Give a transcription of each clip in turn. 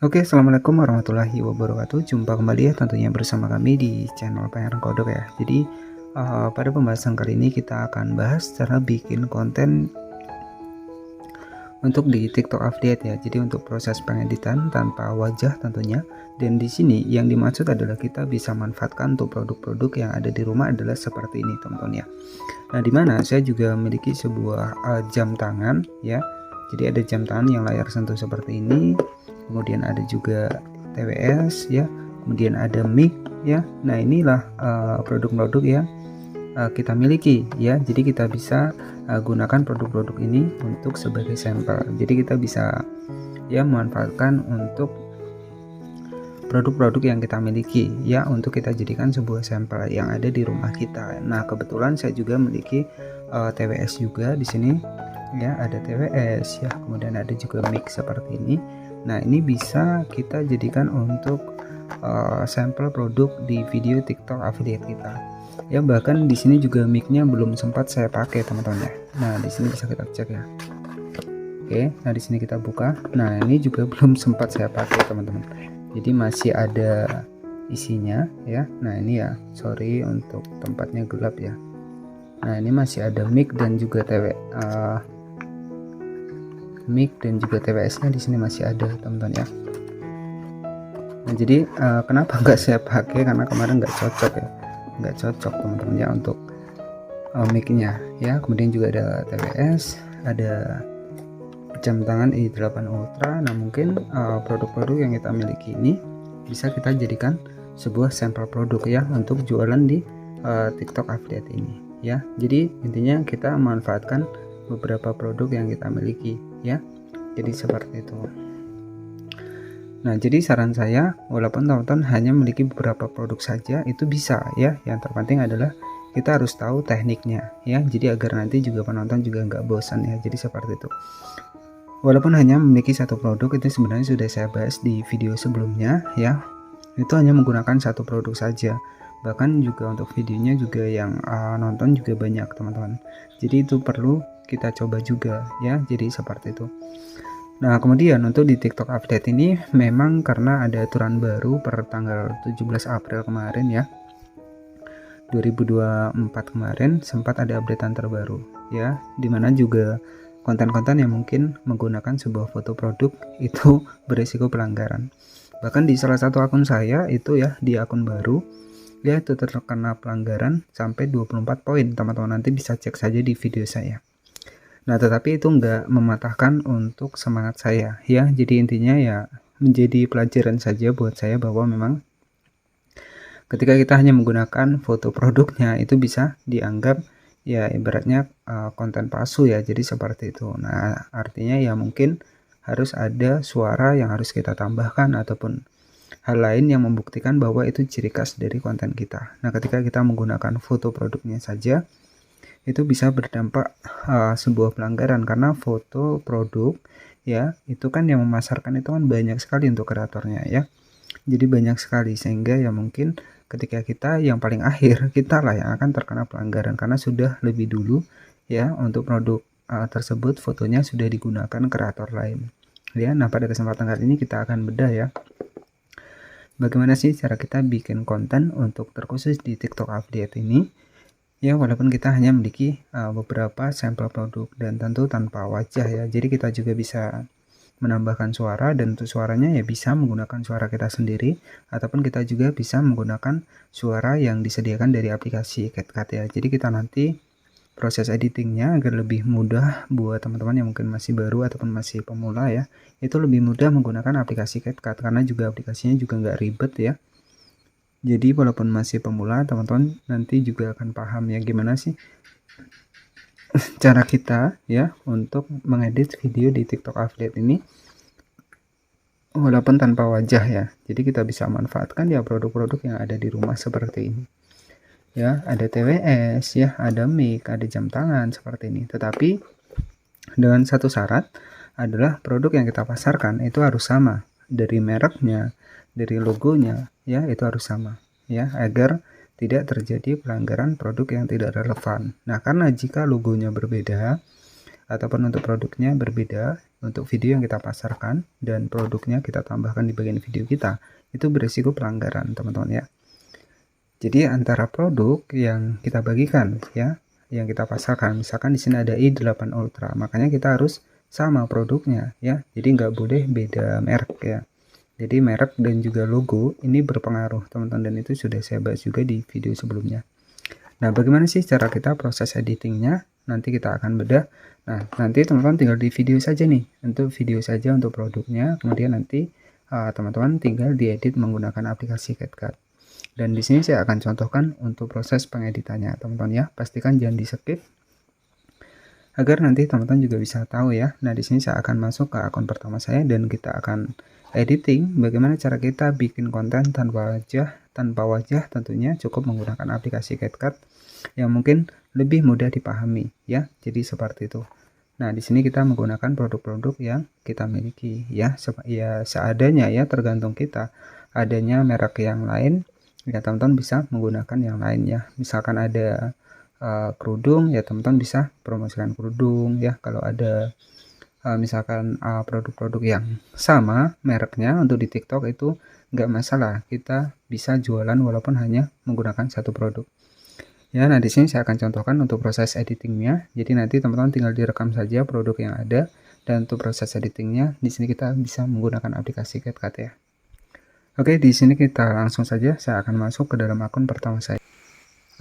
Oke, assalamualaikum warahmatullahi wabarakatuh. Jumpa kembali ya tentunya bersama kami di channel Pangeran Kodok ya. Jadi pada pembahasan kali ini kita akan bahas cara bikin konten untuk di TikTok Update ya. Jadi untuk proses pengeditan tanpa wajah tentunya. Dan di sini yang dimaksud adalah kita bisa manfaatkan untuk produk-produk yang ada di rumah adalah seperti ini teman-teman ya. Nah, dimana saya juga memiliki sebuah jam tangan ya. Jadi ada jam tangan yang layar sentuh seperti ini. Kemudian ada juga TWS ya, kemudian ada mic ya. Nah, inilah produk-produk yang kita miliki ya. Jadi kita bisa gunakan produk-produk ini untuk sebagai sampel. Jadi kita bisa ya memanfaatkan untuk produk-produk yang kita miliki ya untuk kita jadikan sebuah sampel yang ada di rumah kita. Nah, kebetulan saya juga memiliki TWS juga di sini ya, ada TWS ya, kemudian ada juga mic seperti ini. Nah, ini bisa kita jadikan untuk sampel produk di video TikTok affiliate kita. Ya, bahkan di sini juga mic-nya belum sempat saya pakai, teman-teman ya. Nah, di sini bisa kita cek ya. Oke, nah di sini kita buka. Nah, ini juga belum sempat saya pakai, teman-teman. Jadi masih ada isinya ya. Nah, ini ya, sorry untuk tempatnya gelap ya. Nah, ini masih ada mic dan juga TWS-nya di sini masih ada, teman-teman ya. Nah, jadi kenapa nggak saya pakai, karena kemarin nggak cocok teman-teman ya untuk mic-nya ya. Kemudian juga ada TWS, ada jam tangan i8 Ultra. Nah, mungkin produk-produk yang kita miliki ini bisa kita jadikan sebuah sampel produk ya untuk jualan di TikTok affiliate ini ya. Jadi intinya kita memanfaatkan beberapa produk yang kita miliki ya. Jadi seperti itu. Nah, jadi saran saya, walaupun teman-teman hanya memiliki beberapa produk saja, itu bisa ya. Yang terpenting adalah kita harus tahu tekniknya ya. Jadi agar nanti juga penonton juga nggak bosan ya. Jadi seperti itu. Walaupun hanya memiliki satu produk, itu sebenarnya sudah saya bahas di video sebelumnya ya. Itu hanya menggunakan satu produk saja. Bahkan juga untuk videonya juga yang nonton juga banyak, teman-teman. Jadi itu perlu kita coba juga ya. Jadi seperti itu. Nah, kemudian untuk di TikTok update ini memang karena ada aturan baru per tanggal 17 April kemarin ya, 2024 kemarin sempat ada updatean terbaru ya, dimana juga konten-konten yang mungkin menggunakan sebuah foto produk itu berisiko pelanggaran. Bahkan di salah satu akun saya itu ya, di akun baru ya, itu terkena pelanggaran sampai 24 poin, teman-teman nanti bisa cek saja di video saya. Nah, tetapi itu enggak mematahkan untuk semangat saya ya. Jadi intinya ya menjadi pelajaran saja buat saya bahwa memang ketika kita hanya menggunakan foto produknya itu bisa dianggap ya ibaratnya konten palsu ya. Jadi seperti itu. Nah, artinya ya mungkin harus ada suara yang harus kita tambahkan ataupun hal lain yang membuktikan bahwa itu ciri khas dari konten kita. Nah, ketika kita menggunakan foto produknya saja itu bisa berdampak sebuah pelanggaran, karena foto produk ya itu kan yang memasarkan itu kan banyak sekali untuk kreatornya ya. Jadi banyak sekali sehingga ya mungkin ketika kita yang paling akhir kita lah yang akan terkena pelanggaran karena sudah lebih dulu ya untuk produk tersebut fotonya sudah digunakan kreator lain ya. Nah, pada kesempatan kali ini kita akan bedah ya bagaimana sih cara kita bikin konten untuk terkhusus di TikTok update ini ya, walaupun kita hanya memiliki beberapa sampel produk dan tentu tanpa wajah ya. Jadi kita juga bisa menambahkan suara, dan untuk suaranya ya bisa menggunakan suara kita sendiri ataupun kita juga bisa menggunakan suara yang disediakan dari aplikasi CapCut ya. Jadi kita nanti proses editingnya agar lebih mudah buat teman-teman yang mungkin masih baru ataupun masih pemula ya, itu lebih mudah menggunakan aplikasi CapCut karena juga aplikasinya juga nggak ribet ya. Jadi walaupun masih pemula, teman-teman nanti juga akan paham ya gimana sih cara kita ya untuk mengedit video di TikTok affiliate ini walaupun tanpa wajah ya. Jadi kita bisa manfaatkan ya produk-produk yang ada di rumah seperti ini. Ya, ada TWS ya, ada mic, ada jam tangan seperti ini. Tetapi dengan satu syarat adalah produk yang kita pasarkan itu harus sama, dari mereknya, dari logonya ya, itu harus sama ya, agar tidak terjadi pelanggaran produk yang tidak relevan. Nah, karena jika logonya berbeda ataupun untuk produknya berbeda, untuk video yang kita pasarkan dan produknya kita tambahkan di bagian video kita, itu berisiko pelanggaran teman-teman ya. Jadi antara produk yang kita bagikan ya, yang kita pasarkan, misalkan di sini ada i8 Ultra, makanya kita harus sama produknya ya, jadi nggak boleh beda merek ya. Jadi merek dan juga logo ini berpengaruh teman-teman, dan itu sudah saya bahas juga di video sebelumnya. Nah, bagaimana sih cara kita proses editingnya? Nanti kita akan bedah. Nah, nanti teman-teman tinggal di video saja nih, untuk video saja untuk produknya, kemudian nanti teman-teman tinggal diedit menggunakan aplikasi CapCut. Dan di sini saya akan contohkan untuk proses pengeditannya teman-teman ya. Pastikan jangan di skip agar nanti teman-teman juga bisa tahu ya. Nah, di sini saya akan masuk ke akun pertama saya dan kita akan editing bagaimana cara kita bikin konten tanpa wajah tentunya cukup menggunakan aplikasi CapCut yang mungkin lebih mudah dipahami ya. Jadi seperti itu. Nah, di sini kita menggunakan produk-produk yang kita miliki ya, seadanya ya, tergantung kita. Adanya merek yang lain ya, teman-teman bisa menggunakan yang lain ya. Misalkan ada kerudung ya, teman-teman bisa promosikan kerudung ya. Kalau ada misalkan produk-produk yang sama mereknya untuk di TikTok, itu nggak masalah, kita bisa jualan walaupun hanya menggunakan satu produk ya. Nah, di sini saya akan contohkan untuk proses editingnya. Jadi nanti teman-teman tinggal direkam saja produk yang ada, dan untuk proses editingnya di sini kita bisa menggunakan aplikasi CapCut ya. Oke, di sini kita langsung saja, saya akan masuk ke dalam akun pertama saya.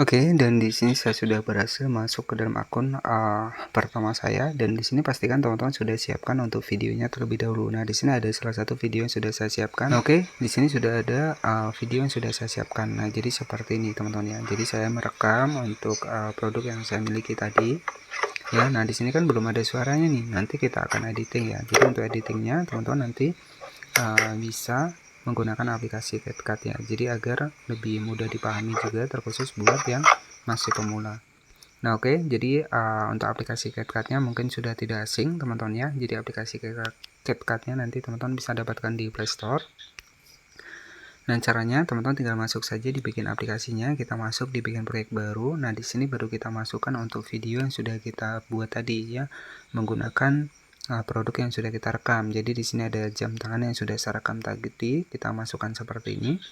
Oke, dan di sini saya sudah berhasil masuk ke dalam akun pertama saya, dan di sini pastikan teman-teman sudah siapkan untuk videonya terlebih dahulu. Nah, di sini ada salah satu video yang sudah saya siapkan. Oke, di sini sudah ada video yang sudah saya siapkan. Nah, jadi seperti ini teman-teman ya. Jadi saya merekam untuk produk yang saya miliki tadi. Ya, nah di sini kan belum ada suaranya nih. Nanti kita akan editing ya. Jadi untuk editingnya teman-teman nanti bisa menggunakan aplikasi CapCut ya, jadi agar lebih mudah dipahami juga, terkhusus buat yang masih pemula. Nah, oke, jadi untuk aplikasi CapCut-nya mungkin sudah tidak asing teman-teman ya. Jadi aplikasi CapCut-nya nanti teman-teman bisa dapatkan di Play Store. Nah, caranya teman-teman tinggal masuk saja di bagian aplikasinya, kita masuk di bagian proyek baru. Nah, di sini baru kita masukkan untuk video yang sudah kita buat tadi ya, menggunakan produk yang sudah kita rekam. Jadi di sini ada jam tangan yang sudah saya rekam tadi, kita masukkan seperti ini.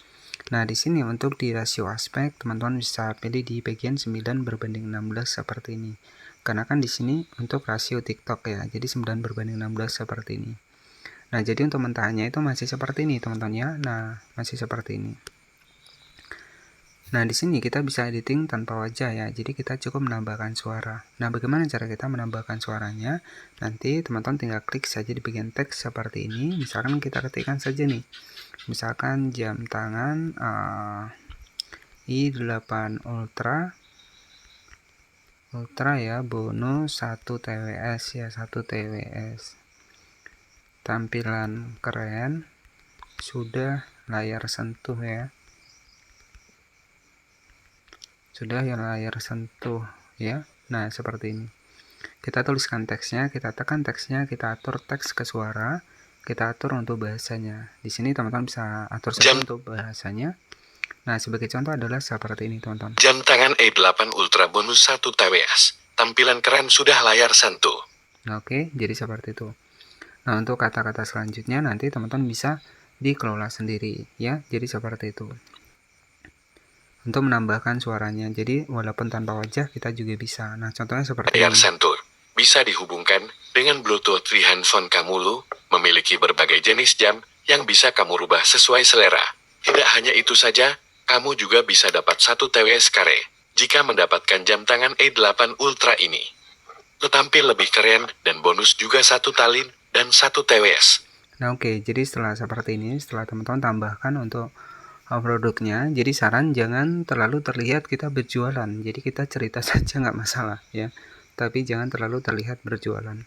Nah, di sini untuk di rasio aspek teman-teman bisa pilih di bagian 9:16 seperti ini. Karena kan di sini untuk rasio TikTok ya, jadi 9:16 seperti ini. Nah, jadi untuk mentahannya itu masih seperti ini teman-teman ya. Nah, masih seperti ini. Nah, di sini kita bisa editing tanpa wajah ya. Jadi kita cukup menambahkan suara. Nah, bagaimana cara kita menambahkan suaranya? Nanti teman-teman tinggal klik saja di bagian teks seperti ini. Misalkan kita ketikkan saja nih. Misalkan jam tangan i8 Ultra ya, bonus 1 TWS ya, 1 TWS. Tampilan keren, sudah layar sentuh ya. Sudah ya layar sentuh ya. Nah, seperti ini. Kita tuliskan teksnya, kita tekan teksnya, kita atur teks ke suara, kita atur untuk bahasanya. Di sini teman-teman bisa atur saja untuk bahasanya. Nah, sebagai contoh adalah seperti ini teman-teman. Jam tangan i8 Ultra bonus 1 TWS. Tampilan keren, sudah layar sentuh. Oke, jadi seperti itu. Nah, untuk kata-kata selanjutnya nanti teman-teman bisa dikelola sendiri ya. Jadi seperti itu. Untuk menambahkan suaranya, jadi walaupun tanpa wajah kita juga bisa. Nah, contohnya seperti layar ini. sentuh bisa dihubungkan dengan Bluetooth di handphone kamu. Memiliki berbagai jenis jam yang bisa kamu rubah sesuai selera. Tidak hanya itu saja, kamu juga bisa dapat 1 TWS kare jika mendapatkan jam tangan i8 Ultra ini. Tetampil lebih keren dan bonus juga 1 talin dan 1 TWS. Nah, oke, jadi setelah seperti ini, setelah teman-teman tambahkan untuk produknya, jadi saran jangan terlalu terlihat kita berjualan. Jadi kita cerita saja nggak masalah ya, tapi jangan terlalu terlihat berjualan.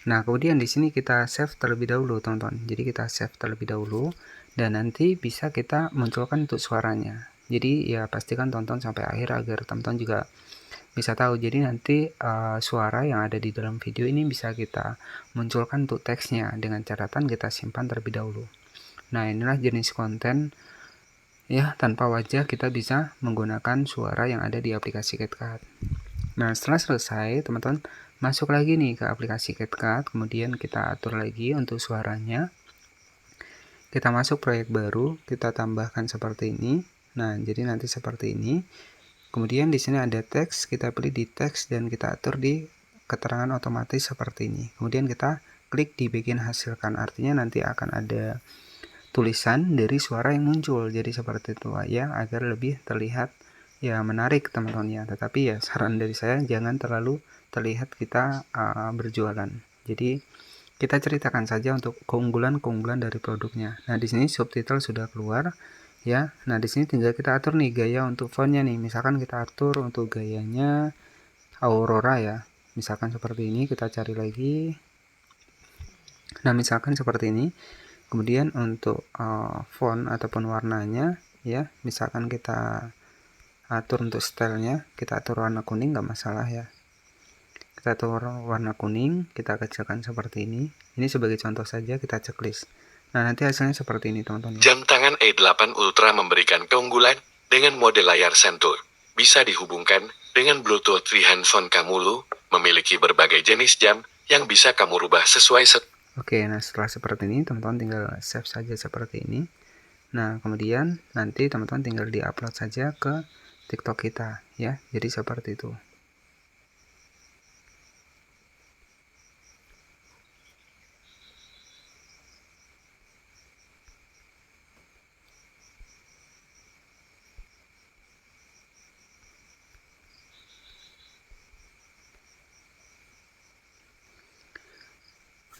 Nah, kemudian di sini kita save terlebih dahulu teman-teman. Jadi kita save terlebih dahulu, dan nanti bisa kita munculkan untuk suaranya. Jadi ya pastikan tonton sampai akhir agar teman-teman juga bisa tahu. Jadi nanti suara yang ada di dalam video ini bisa kita munculkan untuk teksnya dengan catatan kita simpan terlebih dahulu. Nah, inilah jenis konten ya, tanpa wajah kita bisa menggunakan suara yang ada di aplikasi CapCut. Nah, setelah selesai teman-teman masuk lagi nih ke aplikasi CapCut, kemudian kita atur lagi untuk suaranya. Kita masuk proyek baru, kita tambahkan seperti ini. Nah, jadi nanti seperti ini. Kemudian di sini ada teks, kita pilih di teks dan kita atur di keterangan otomatis seperti ini. Kemudian kita klik di bagian hasilkan, artinya nanti akan ada tulisan dari suara yang muncul. Jadi seperti itu ya, agar lebih terlihat ya menarik teman-teman ya. Tetapi ya saran dari saya jangan terlalu terlihat kita berjualan. Jadi kita ceritakan saja untuk keunggulan-keunggulan dari produknya. Nah, di sini subtitle sudah keluar ya. Nah, di sini tinggal kita atur nih gaya untuk fontnya nih. Misalkan kita atur untuk gayanya Aurora ya. Misalkan seperti ini, kita cari lagi. Nah, misalkan seperti ini. Kemudian untuk font ataupun warnanya ya, misalkan kita atur untuk stylenya, kita atur warna kuning nggak masalah ya. Kita atur warna kuning, kita kecilkan seperti ini. Ini sebagai contoh saja, kita checklist. Nah, nanti hasilnya seperti ini teman-teman. Jam tangan E8 Ultra memberikan keunggulan dengan mode layar sentuh. Bisa dihubungkan dengan Bluetooth 3 handphone kamu, memiliki berbagai jenis jam yang bisa kamu rubah sesuai Oke, nah setelah seperti ini teman-teman tinggal save saja seperti ini. Nah, kemudian nanti teman-teman tinggal di-upload saja ke TikTok kita ya. Jadi seperti itu.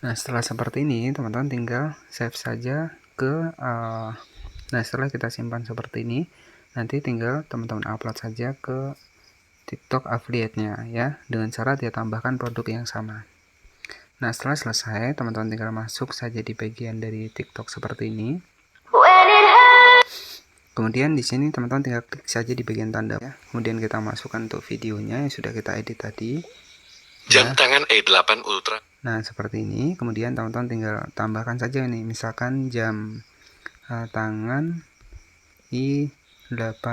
Nah, setelah seperti ini teman-teman tinggal save saja ke nah, setelah kita simpan seperti ini, nanti tinggal teman-teman upload saja ke TikTok affiliate-nya ya, dengan cara dia tambahkan produk yang sama. Nah, setelah selesai teman-teman tinggal masuk saja di bagian dari TikTok seperti ini. Kemudian di sini teman-teman tinggal klik saja di bagian tanda ya. Kemudian kita masukkan untuk videonya yang sudah kita edit tadi. Jam tangan E8 Ultra. Nah, seperti ini. Kemudian teman-teman tinggal tambahkan saja nih, misalkan jam tangan I8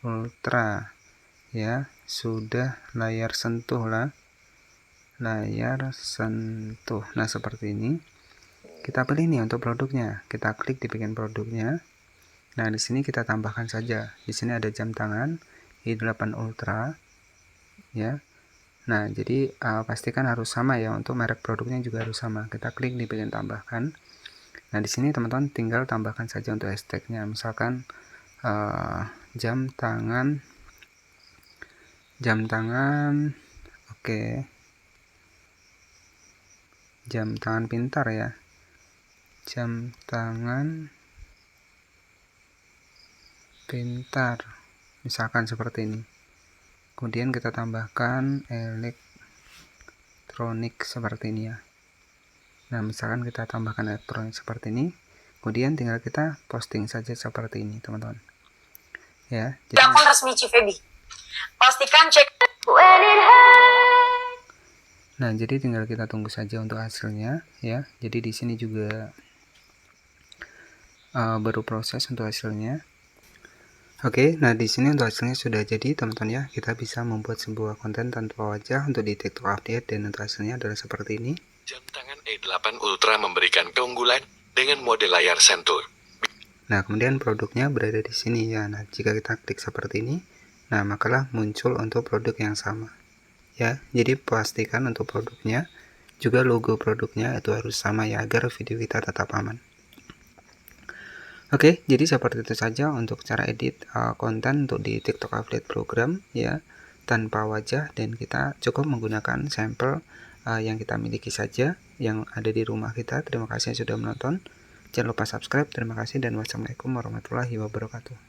Ultra ya, sudah layar sentuh lah. Layar sentuh. Nah, seperti ini. Kita pilih nih untuk produknya. Kita klik di bagian produknya. Nah, di sini kita tambahkan saja. Di sini ada jam tangan I8 Ultra ya. Nah, jadi pastikan harus sama ya, untuk merek produknya juga harus sama. Kita klik di bagian tambahkan. Nah, di sini teman-teman tinggal tambahkan saja untuk hashtagnya. Misalkan jam tangan, oke, jam tangan pintar ya. Jam tangan pintar. Misalkan seperti ini. Kemudian kita tambahkan elektronik seperti ini ya. Nah, misalkan kita tambahkan elektronik seperti ini, kemudian tinggal kita posting saja seperti ini teman-teman ya. Jadi akun resmi Cifebi, pastikan cek. Nah, jadi tinggal kita tunggu saja untuk hasilnya ya. Jadi di sini juga baru proses untuk hasilnya. Oke, nah di sini untuk hasilnya sudah jadi teman-teman ya. Kita bisa membuat sebuah konten tanpa wajah untuk di TikTok update, dan untuk hasilnya adalah seperti ini. Jam tangan E8 Ultra memberikan keunggulan dengan mode layar sentuh. Nah, kemudian produknya berada di sini ya. Nah, jika kita klik seperti ini, nah makalah muncul untuk produk yang sama ya. Jadi pastikan untuk produknya juga logo produknya itu harus sama ya, agar video kita tetap aman. Oke, jadi seperti itu saja untuk cara edit konten untuk di TikTok Affiliate Program ya, tanpa wajah, dan kita cukup menggunakan sampel yang kita miliki saja yang ada di rumah kita. Terima kasih yang sudah menonton. Jangan lupa subscribe. Terima kasih dan wassalamualaikum warahmatullahi wabarakatuh.